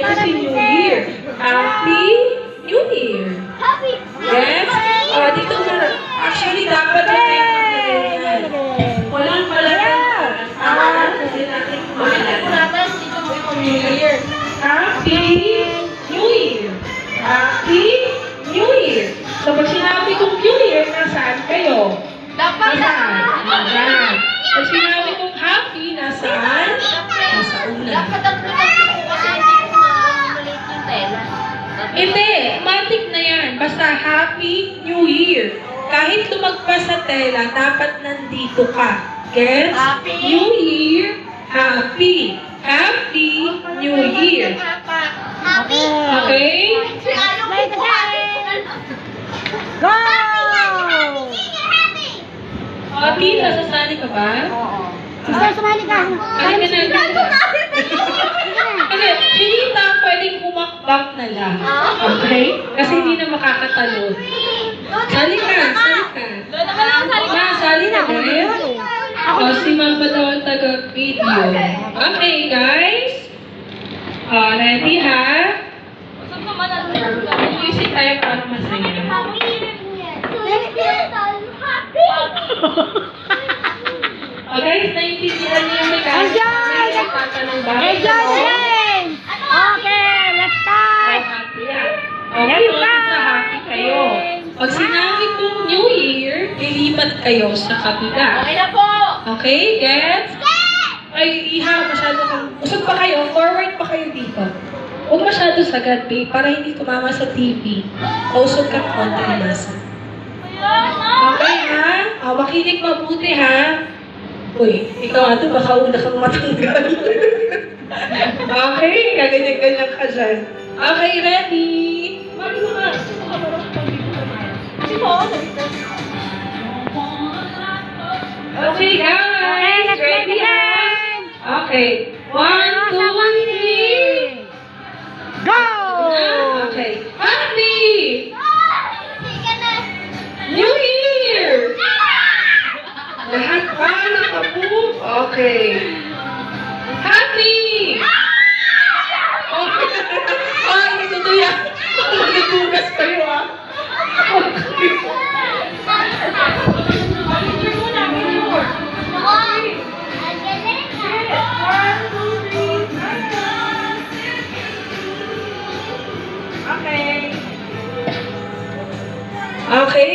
kasi New Year. Happy New Year. Yes? Dito na. Actually, dapat natin mag-ganyan. Walang palagyan. Kasi natin New Year. Happy New Year. Happy New Year. So, pag sinabi kong New Year, nasaan kayo? Nasaan? Ayan. Pag sinabi kong happy, nasaan? Nasa una. Hindi, matik na yan. Basta Happy New Year. Kahit lumagpas sa tela, dapat nandito ka. Get? Happy New Year. Happy. Happy New Year. Okay? Go! Tita, sasali ka ba? Sister, sumali ka. Halika na. Hindi, hindi na pwedeng humakbang na lang. Okay? Kasi hindi na makakatalon. Sali ka, sali ka. Sali na rin. Si Mama daw ang taga-video. Okay, guys. Ready, ha? Isip tayo para masaya. Guys, naiintindihan niyo yung mechanics. Enjoy! Okay, let's start! Okay, sa happy kayo. Pag sinabi kong New Year, lilipat kayo sa kabila. Okay na po! Okay, gets? Ay, masyado kang... Usog pa kayo, forward pa kayo dito. Huwag masyado sagad, babe, para hindi tumama sa TV. Usog ka konti na nasa. Okay, ha? Makinig mabuti, ha? Uy, ikaw ato, baka una kang matanggal. Okay, kaganyan-ganyan ka dyan. Okay, ready? Mari mo nga. Okay, guys. Ready, ha? Okay. 1, 2, 3. Go! Okay. Happy New Year! Lahat pa nakaboom? Okay. Happy! Okay. Ay, natutuya. Nagbugas kayo, ah. Okay. Okay.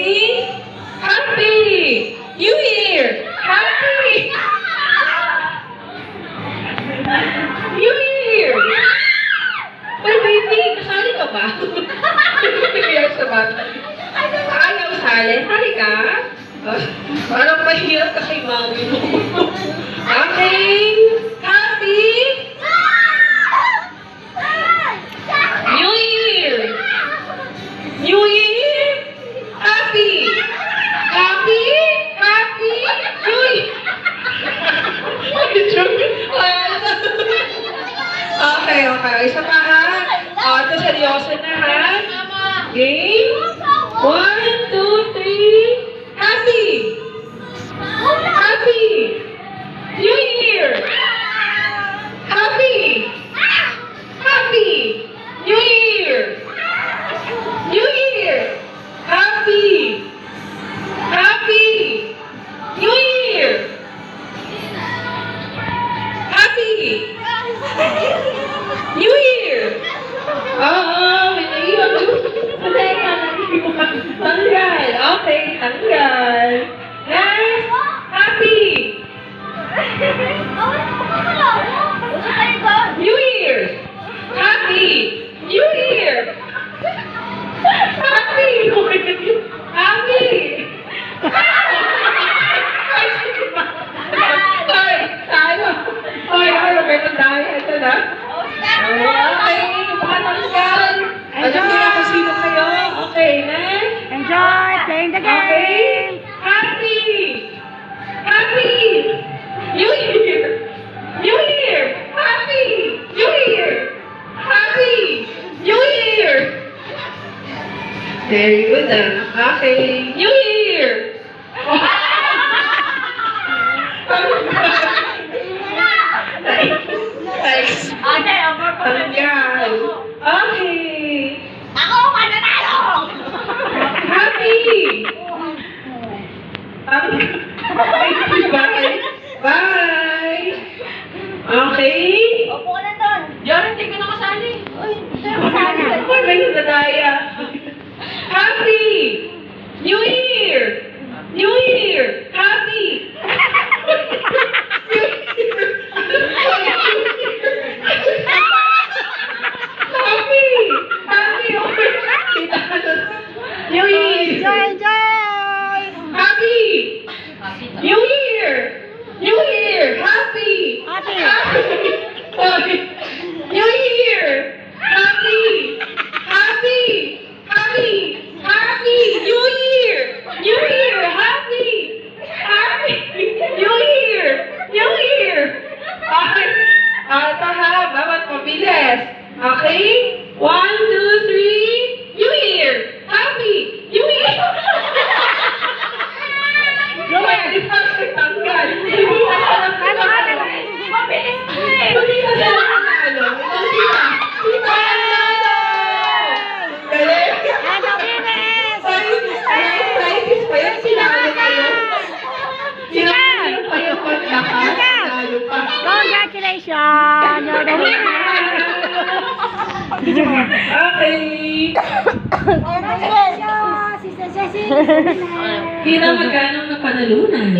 Happy New Year! Happy New Year! Uy, baby, kasali ka ba? Bigyan sa bata. Ayaw sali. Sali ka? Parang mahirap ka kay mami mo. Okay. Happy New Year! New Year! Happy! Happy! Happy! New Year! Okay, okay. Isa pa, ha? Ito, seryoso na, ha? Game? 1, 2, 3. Happy! Happy! New Year! Happy! Happy! New Year! New Year! Happy! Happy! New Year! Happy! New Year! May naiwan. Tanggal. Okay, tanggal. Next! Happy! New Year! Happy! New Year! Happy! Happy! Ay, tayo. Ay, Roberto, tayo. Ito na. Okay, mga tanggal. Alam niyo na kung sino kayo. Okay, next. Enjoy playing the Okay. game! Happy! Happy! New Year! New Year! Happy! New Year! Happy! New Year! Very good, ah. Okay. New Year! Thanks. Ate, ang Tanggal. Bye. Bye. Okay? Opo ka na doon. Diyan, hindi ka nakasali. Uy, kasali ka. Ay, may nadaya. Happy New Year! New Year! Happy! Happy! Happy! New Year! Enjoy! Happy! New Year! New Year! Happy! Happy! Happy! New Year! Happy! Happy! Happy! Happy! New Year! New Year! Happy! Happy! New Year! New Year! Okay. Ito ha, bawat mabilis. Okay? 1, 2, 3. New Year! Happy! New Year! Di pa siya tanggal. Hindi pa siya nanalo. Mabilis ko eh. Hindi pa siya nanalo. Hindi pa. Hindi pa nanalo. Galing. Ano, Venus? Scientist pa yan. Sinalo kayo. Sinalo pa yung paglakas. Sinalo pa. Congratulations! You're the winner! Okay. Congratulations! Sister Ceci! Kita magkano ng panalunan.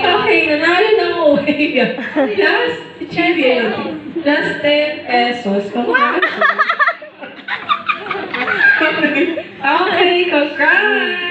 Okay, nanalo ng Oheya. Last trivia. Last 10 pesos. Okay, congrats!